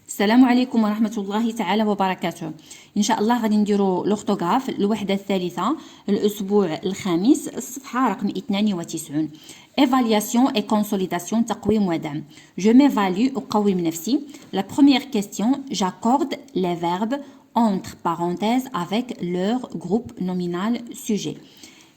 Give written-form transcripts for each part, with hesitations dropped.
السلام عليكم ورحمة الله تعالى وبركاته. إن شاء الله غادي نديرو لوغتوغراف الوحدة الثالثة الأسبوع الخامس الصفحة رقم 92. Évaluation et consolidation تقويم ودعم. Je m'évalue أقوم نفسي. La première question, j'accorde les verbes entre parenthèses avec leur groupe nominal sujet.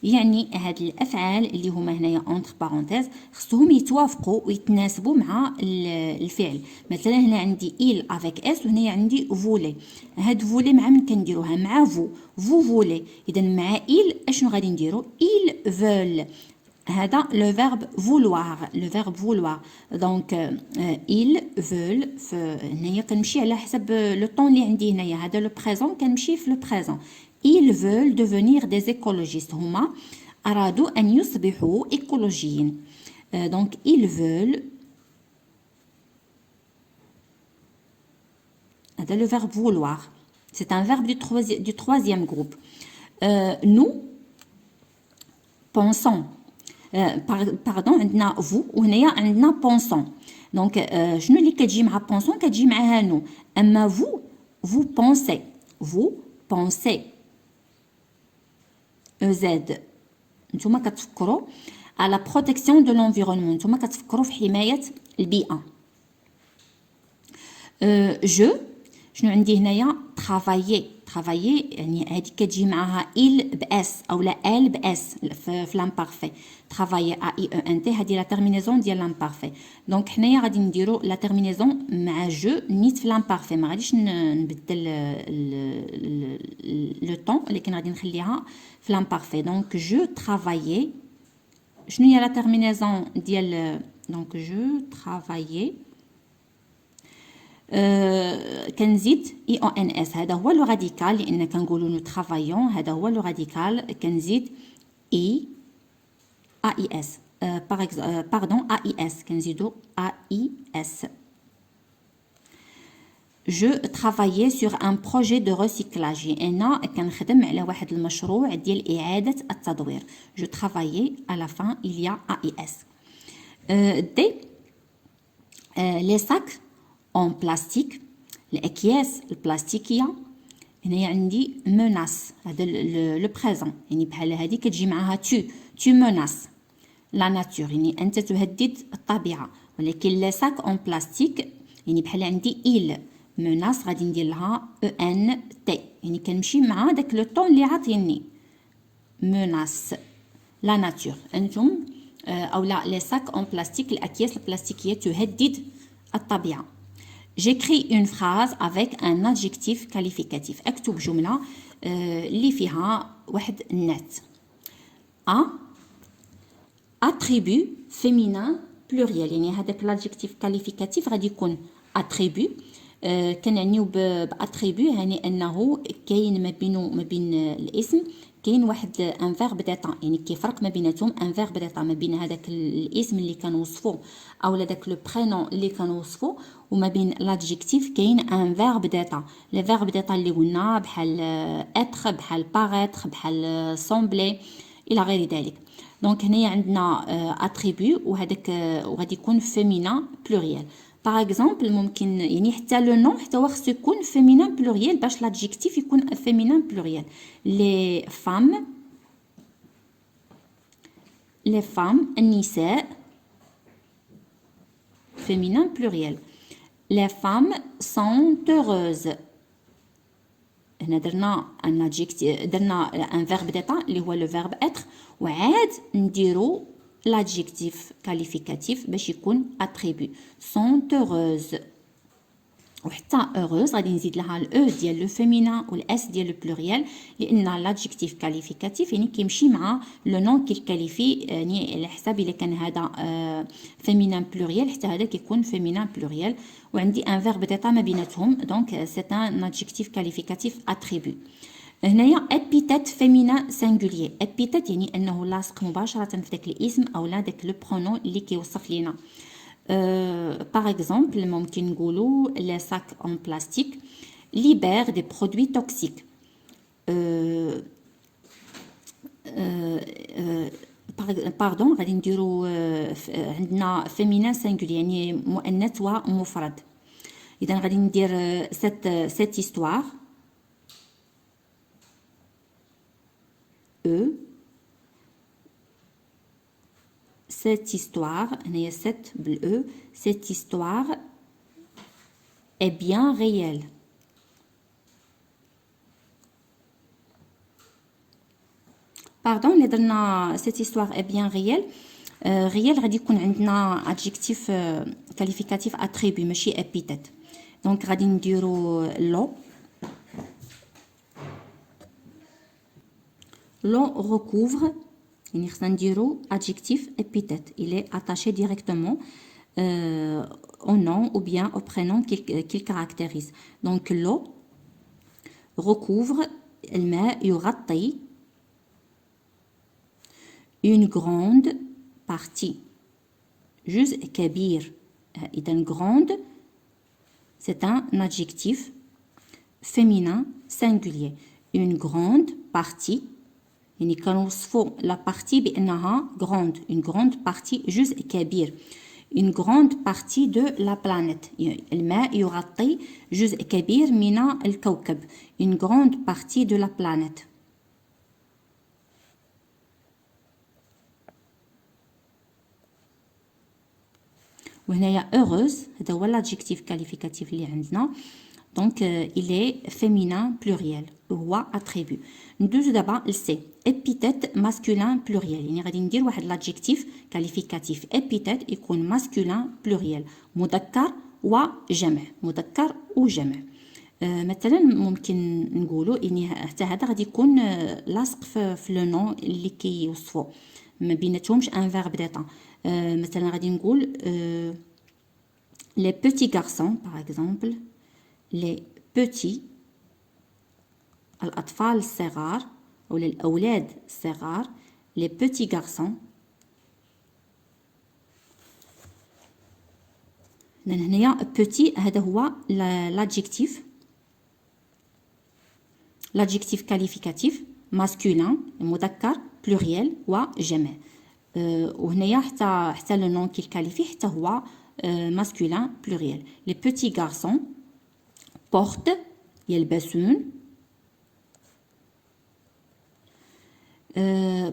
يعني هاد الافعال اللي هما هنايا اونتر بارونتيز خصهم يتوافقوا ويتناسبوا مع الفعل. مثلا هنا عندي il avec s وهنا عندي فولي. هاد فولي مع من كنديروها؟ مع فو فولي. اذا مع il اشنو غادي نديرو؟ il veulent. هذا لو فيرب فولوار، لو فيرب فولوار. دونك il veulent هنايا كنمشي على حسب لو طون اللي عندي هنايا. هذا لو بريزون كنمشي في لو بريزون. Ils veulent devenir des écologistes. هما أرادوا أن يصبحوا إيكولوجيين. Donc ils veulent. هذا le verbe vouloir. C'est un verbe du troisième groupe. Nous pensons. Pardon, عندنا vous وهنايا عندنا pensons. Donc شنو اللي كتجي مع pensons؟ كتجي معها nous. أما vous pensez. Vous pensez. EZ نتوما كتفكروا على بروتيكسيون دو لونفيرونمون، نتوما كتفكروا في حمايه البيئه. جو شنو عندي هنايا؟ ترافايي يعني هذه كتجي معها il باس او لا ال باس في لامبارفي. ترافايي ا اي او ان تي هذه لا تيرمينيزون ديال لامبارفي. دونك حنايا غادي نديرو لا تيرمينيزون مع جو نيت في لامبارفي. ما غاديش نبدل لو طون ولكن غادي نخليها في لامبارفي. دونك جو ترافايي. شنو هي لا تيرمينيزون ديال دونك جو ترافايي كنزيد اي او ان اس. هذا هو لو راديكال لان كنقولوا نو ترافايون. هذا هو لو راديكال. كنزيد اي اي اس باردون اي اس كنزيدو اي اس. Je travaillais sur un projet de recyclage. أنا كنخدم على واحد المشروع ديال إعادة التدوير. Je travaillais à la fin il y a AIS. D. Les sacs en plastique. الأكياس البلاستيكية. هنايا عندي menace. هذا لو بريزون يعني بحال هذه كتجي معاها tu menaces la nature يعني أنت تهدد الطبيعة. ولكن les sacs en plastique يعني بحال عندي il menace غادي ندير لها ان تي يعني كنمشي مع داك لو طون اللي عاطيني. menace la nature. انتم او لا لي ساك اون بلاستيك الاكياس البلاستيكيه تهدد الطبيعه. j'écris une phrase avec un adjectif qualificatif. اكتب جمله اللي فيها واحد النات. ا attribut féminin pluriel يعني هذاك l'adjectif qualificatif غادي يكون attribut. كنعنيو باتريبو يعني انه كاين ما بينه وما بين الاسم كاين واحد ان فيرب ديتا يعني كيفرق ما بيناتهم ان فيرب ديتا ما بين هذاك الاسم اللي كنوصفو او داك لو برينون اللي كنوصفو وما بين لادجيكتيف كاين ان فيرب ديتا. لي فيرب ديتا اللي قلنا بحال اتر بحال باغيتر بحال سومبلي الى غير ذلك. دونك هنايا عندنا اتريبو وهذاك وغادي يكون فيمينا بلوريال. باغ اكزومبل ممكن يعني حتى لو نون حتى هو خصو يكون فيمينان بلوريال باش لادجيكتيف يكون فيمينان بلوريال. لي فام النساء فيمينان بلوريال. لي فام سون هوروز. هنا درنا ان ادجيكتيف درنا ان فيرب ديتا اللي هو لو فيرب اتر وعاد نديرو l'adjectif qualificatif باش يكون attribut. sont heureuses. وحتى heureuse غادي نزيد لها الاو ديال لو فيمينا والاس ديال لو بلوريال لان l'adjectif qualificatif يعني كيمشي مع لو نون كي كاليفي يعني على حساب الا كان هذا فيمينان بلوريال حتى هذا كيكون فيمينان بلوريال وعندي ان فيرب ديتا ما بيناتهم. دونك سي ان adjectif qualificatif attribut. هنايا ابيتات فيمينا سانغولير. ابيتات يعني انه لاصق مباشره في داك الاسم او لا داك لو برونون اللي كيوصف لينا. باغ اكزومبل ممكن نقولوا لي ساك اون بلاستيك ليبير دي برودوي توكسيك. باردون غادي نديرو عندنا فيمينا سانغولير يعني مؤنث ومفرد. إذا غادي ندير cette histoire cette histoire هنايا cette بالأو cette histoire est bien réelle. Pardon اللي درنا cette histoire est bien réelle. réel غادي يكون عندنا adjectif qualificatif attribut ماشي epithète. دونك غادي نديرو l'on recouvre يعني خصنا نديرو adjectif epithète. Il est attaché directement au nom ou bien au prénom qu'il caractérise. Donc l'eau recouvre الماء يغطي une grande partie. جزء كبير. إذا grande c'est un adjectif féminin singulier. Une grande partie يعني كنوصفوا la partie بأنها grande. Une grande partie جزء كبير. Une grande partie de la planète. الماء يغطي جزء كبير من الكوكب. Une grande partie de la planète. وهنايا heureuse هذا هو l'adjectif qualificatif اللي عندنا. Donc il est féminin pluriel هو attribut. ندوزو دابا لسي épithète masculin pluriel. يعني غادي ندير واحد l'adjectif qualificatif épithète يكون masculin pluriel مذكر وجمع. مذكر وجمع. مثلا ممكن نقولوا ان حتى هذا غادي يكون لاصق في لو نون اللي كيوصفوا ما بيناتهمش ان فيرب ديتا. مثلا غادي نقول les petits garçons par exemple les petits الأطفال الصغار أو الأولاد الصغار les petits garçons. لأن هنايا petit هذا هو l'adjectif qualificatif masculin مذكر pluriel وجمع. وهنايا حتى لو نون كي الكاليفي حتى هو masculin pluriel. Les petits garçons portent يلبسون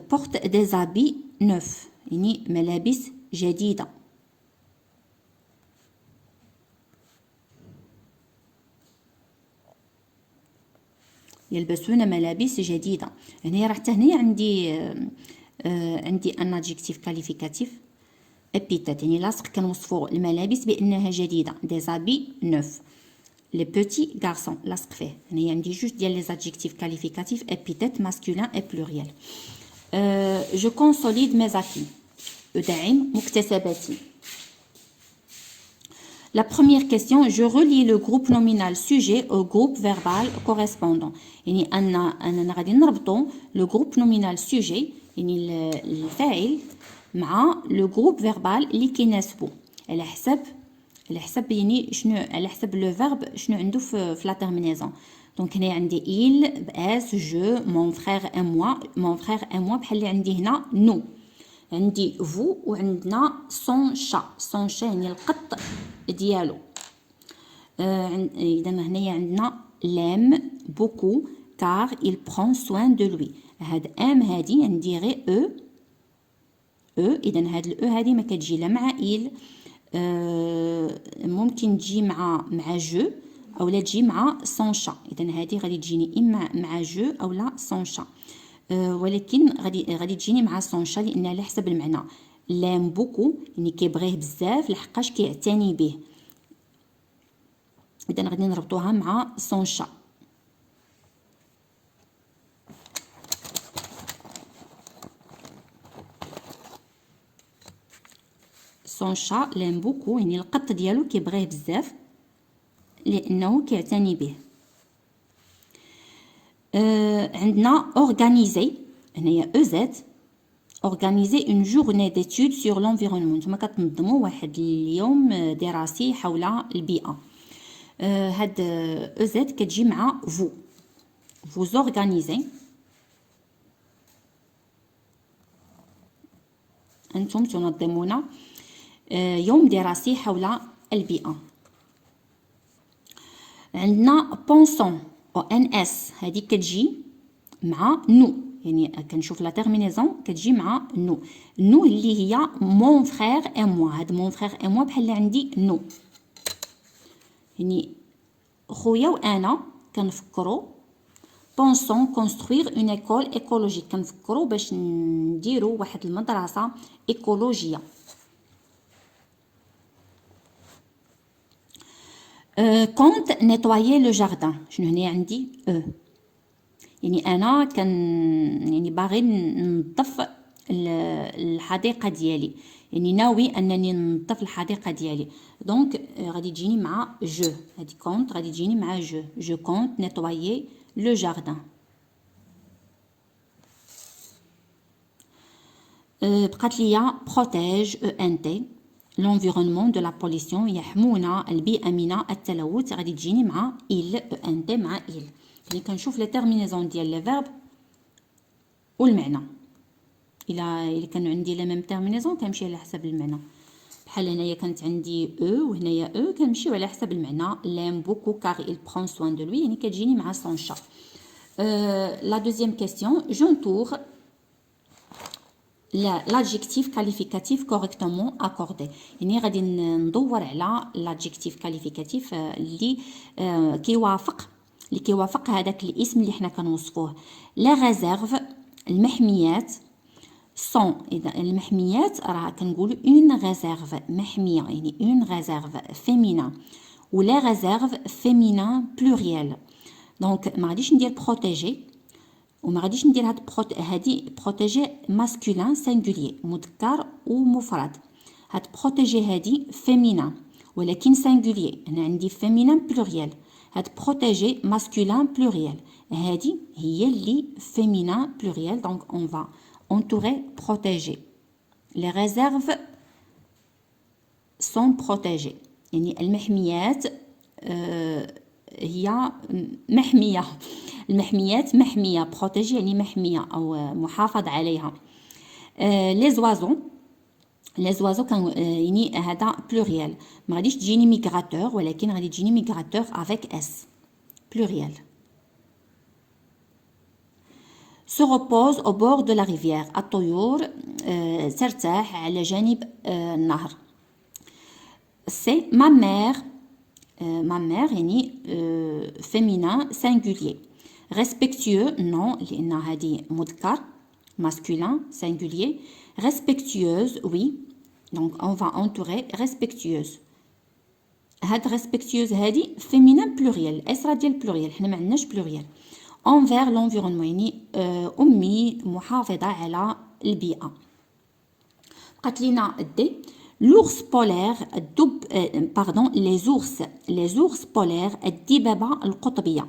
portent des habits neufs يعني ملابس جديدة. يلبسون ملابس جديدة. هنا راه حتى هنا عندي ان adjectif qualificatif epithète يعني لاصق كنوصفوا الملابس بانها جديدة. des habits neufs. les petits garçons لاصق فيه. هنا عندي جوج ديال les adjectifs qualificatifs epithète masculin et pluriel. je consolide mes acquis. أدعم مكتسباتي. La première question, je relie le groupe nominal sujet au groupe verbal correspondant. يعني أننا غادي نربطو le groupe nominal sujet يعني الفاعل مع le groupe verbal اللي كيناسبو على حسب يعني شنو على حسب لو فيرب شنو عنده في لا تيرمينيزون. دونك هنا عندي il باس جو mon frère et moi بحال اللي عندي هنا nous. عندي vous وعندنا son chat يعني القط ديالو. اذا هنايا عندنا l'aime beaucoup car il prend soin de lui. هاد ام هادي ندير غير اذا هاد الاو هادي ما كتجي لا مع il ممكن تجي مع جو او لا تجي مع son chat. اذا هادي غادي تجيني اما مع جو او لا son chat. ولكن غادي تجيني مع son chat لان على حسب المعنى. l'aime beaucoup يعني كيبغيه بزاف لحقاش كيعتني به. اذا غادي نربطوها مع son chat. son chat l'aime beaucoup يعني القط ديالو كيبغيه بزاف لانه كيعتني به. عندنا organiser هنايا EZ organiser une journée d'études sur l'environnement. نتوما كتنظموا واحد اليوم دراسي حول البيئة. هاد EZ كتجي مع vous organisez أنتم تنظمون يوم دراسي حول البيئة. عندنا بونسون او ان اس، هذه كتجي مع نو، يعني كنشوف لا تيرمينيزون كتجي مع نو. نو اللي هي مون فخير اي موا، هاد مون فخير اي موا بحال عندي نو، يعني خويا وانا كنفكروا. بونسون كونستروير اون ايكول ايكولوجيك، كنفكروا باش نديروا واحد المدرسه ايكولوجيه. كونت نيتوايي لو جاردان، شنو هنا عندي يعني انا يعني باغي ننظف الحديقه ديالي، يعني ناوي انني ننظف الحديقه ديالي. دونك غادي تجيني مع جو، هذه كونت غادي تجيني مع جو كونت نيتوايي لو جاردان. بقات ليا بروتيج او ان تي l'environnement de la pollution، يحمونا البيئة من التلوث، غادي تجيني مع il ان تي مع il. يعني كنشوف لي تيرمينيزون ديال لي فيرب والمعنى، الا كانوا عندي لا ميم تيرمينيزون كنمشي على حسب المعنى. بحال هنايا كانت عندي او وهنايا او، كنمشيو على حسب المعنى. لام بوكو كار il prend soin de lui، يعني كتجيني مع son chat. لا دوزيام كيسيون، j'entoure l'adjectif qualificatif correctement accordé، يعني غادي ندور على l'adjectif qualificatif اللي كيوافق هذاك الاسم اللي حنا كنوصفوه. لا ريزيرف، المحميات، سون، اذا المحميات راه كنقولوا اون ريزيرف محميه، يعني اون ريزيرف فيمينا، ولا ريزيرف فيمينا بلوريال. دونك ما غاديش ندير بروتيجي وما غاديش ندير هادي بروتيجي ماسكولين سينغولير مذكر ومفرد. هاد بروتيجي هادي فيمينا ولكن سينغولير، انا عندي فيمينين بلوريال. هاد بروتيجي ماسكولين بلوريال، هادي هي اللي فيمينين بلوريال. دونك اون فا entourer protéger. Les réserves sont protégées، يعني المحميات هي محمية، المحميات محمية، بروتيجي يعني محمية أو محافظ عليها. لي زوازو كان يعني هذا بلوريال، ما غاديش تجيني ميغراتور ولكن غادي تجيني ميغراتور افيك اس بلوريال. se repose au bord de la rivière، الطيور ترتاح على جانب النهر. c'est ma mère، ma mère يعني féminin singulier. respectueux non لأن هذه مذكر masculin singulier. respectueuse oui، donc on va entourer respectueuse. هاد respectueuse هذه féminin pluriel، اسرة ديال pluriel، حنا ما عندناش pluriel. envers l'environnement يعني أمي محافظة على البيئة. بقات لينا دي l'ours polaire الدب pardon les ours polaires الدببة القطبية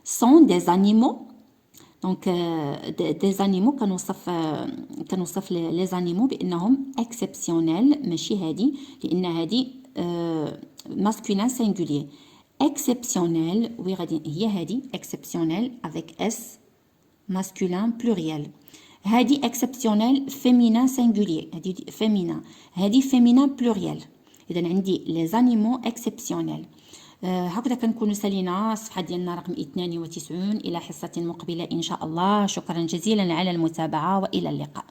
sont des animaux. donc des animaux كنوصف les animaux بأنهم exceptionnels، ماشي هادي لأن هادي masculin singulier. exceptionnel oui غادي هي هادي exceptionnel avec s masculin pluriel. هادي exceptionnel féminin singulier، هادي féminin، هادي féminin pluriel. اذا عندي les animaux exceptionnels. هكذا كنكونوا سالينا الصفحه ديالنا رقم 92. الى حصه مقبله ان شاء الله. شكرا جزيلا على المتابعه والى اللقاء.